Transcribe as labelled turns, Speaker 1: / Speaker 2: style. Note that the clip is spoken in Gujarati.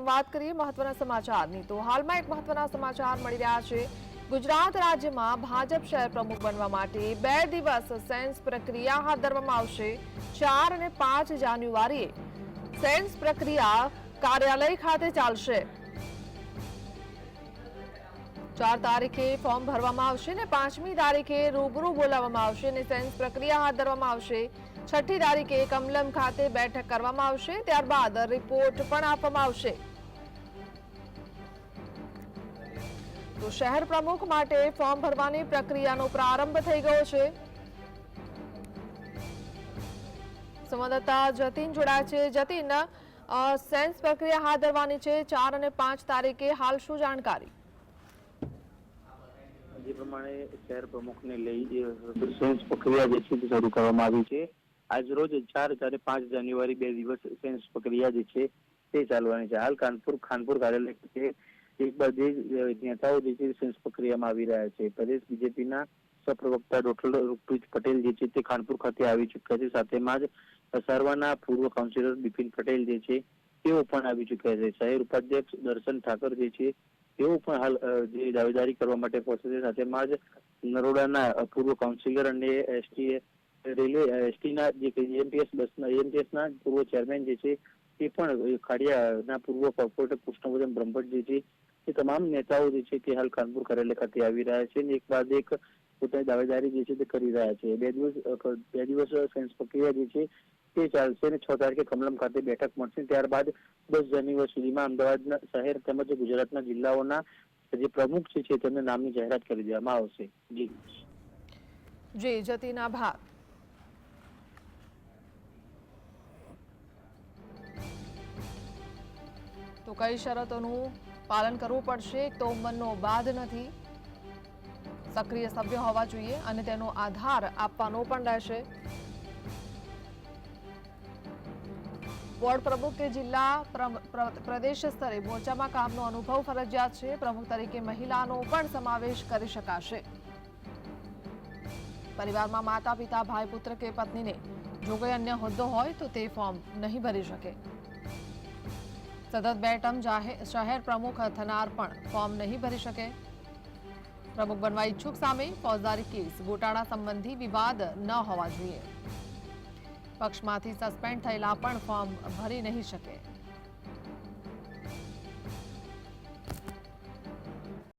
Speaker 1: संवाद करिए महत्वना समाचारनी। तो हालમાં એક મહત્વના સમાચાર મળી રહ્યા છે। ગુજરાત રાજ્યમાં ભાજપ શહેર પ્રમુખ બનવા માટે 2 દિવસ સેન્સ પ્રક્રિયા હાથ ધરવામાં આવશે। 4 અને 5 જાન્યુઆરીએ સેન્સ પ્રક્રિયા કાર્યાલય ખાતે ચાલશે। 4 તારીખે ફોર્મ ભરવામાં આવશે અને 5મી તારીખે રૂબરૂ બોલાવવામાં આવશે અને સેન્સ પ્રક્રિયા હાથ ધરવામાં આવશે। 6ઠી તારીખે કમલમ ખાતે બેઠક કરવામાં આવશે, ત્યારબાદ રિપોર્ટ પણ આપવામાં આવશે। તો શહેર પ્રમુખ માટે ફોર્મ ભરવાની પ્રક્રિયાનો પ્રારંભ થઈ ગયો છે। સંવાદદાતા જતીન જોડાયા છે। જતીન, સેન્સ પ્રક્રિયા હાથ ધરવાની છે 4 અને 5 તારીખે, હાલ શું જાણકારી?
Speaker 2: જે પ્રમાણે શહેર પ્રમુખને લઈ સેન્સ પ્રક્રિયા જે છે તે શરૂ કરવામાં આવી છે। આજ રોજ 4 અને 5 જાન્યુઆરી 2 દિવસ સેન્સ પ્રક્રિયા જે છે તે ચાલવાની છે। હાલ ખાનપુર કાર્યાલય ખાતે એક બાદ નેતાઓ જે છે સેન્સ પ્રક્રિયામાં આવી રહ્યા છે। પ્રદેશ બીજેપીના સહપ્રવક્તા ડોક્ટર ઋત્વિજ પટેલ જે છે તે ખાનપુર ખાતે આવી ચૂક્યા છે। સાથેમાં જ સારવારના પૂર્વ કાઉન્સિલર બિપિન પટેલ જે છે તેઓ પણ આવી ચૂક્યા છે। શહેર ઉપાધ્યક્ષ દર્શન ઠાકર જે છે તેઓ પણ હાલ જે દાવેદારી કરવા માટે પહોંચે છે। સાથેમાં જ નરોડાના પૂર્વ કાઉન્સિલર અને એસટીના જે એએમટીએસના પૂર્વ ચેરમેન જે છે તે પણ ખાડિયાના પૂર્વ કોર્પોરેટર કૃષ્ણવર્ધન બ્રહ્મભટ્ટ જે છે તે તમામ નેતાઓ જે છે તે હાલ ખાનપુર કાર્યાલય ખાતે આવી રહ્યા છે અને એક બાદ એક પોતાની દાવેદારી જે છે તે કરી રહ્યા છે। 2 દિવસ સેન્સ પ્રક્રિયા જે છે તે ચાલશે અને 6 તારીખે કમલમ ખાતે બેઠક મળશે। ત્યારબાદ 10 જાન્યુઆરી સુધીમાં અમદાવાદના શહેર તેમજ ગુજરાતના જિલ્લાઓના જે પ્રમુખ છે તેમને નામની જાહેરાત કરી દેવામાં આવશે।
Speaker 1: જી જતીન, આભાર। તો કઈ શરતોનું પાલન કરવું પડશે? એક તો ઉંમરનો બાદ નથી, સક્રિય સભ્ય હોવા જોઈએ અને તેનો આધાર આપવાનો પણ રહેશે। વોર્ડ પ્રમુખ કે જિલ્લા પ્રદેશ સ્તરે મોરચામાં કામનો અનુભવ ફરજિયાત છે। પ્રમુખ તરીકે મહિલાનો પણ સમાવેશ કરી શકાશે। પરિવારમાં માતા પિતા ભાઈ પુત્ર કે પત્નીને જો કોઈ અન્ય હોદ્દો હોય તો તે ફોર્મ નહીં ભરી શકે। સતત 2 ટર્મ શહેર પ્રમુખ થનાર પણ ફોર્મ નહીં ભરી શકે। પ્રમુખ બનવા ઈચ્છુક સામે ફોજદારી કેસ, ગોટાળા સંબંધી વિવાદ ન હોવા જોઈએ। પક્ષમાંથી સસ્પેન્ડ થયેલા પણ ફોર્મ ભરી નહીં શકે।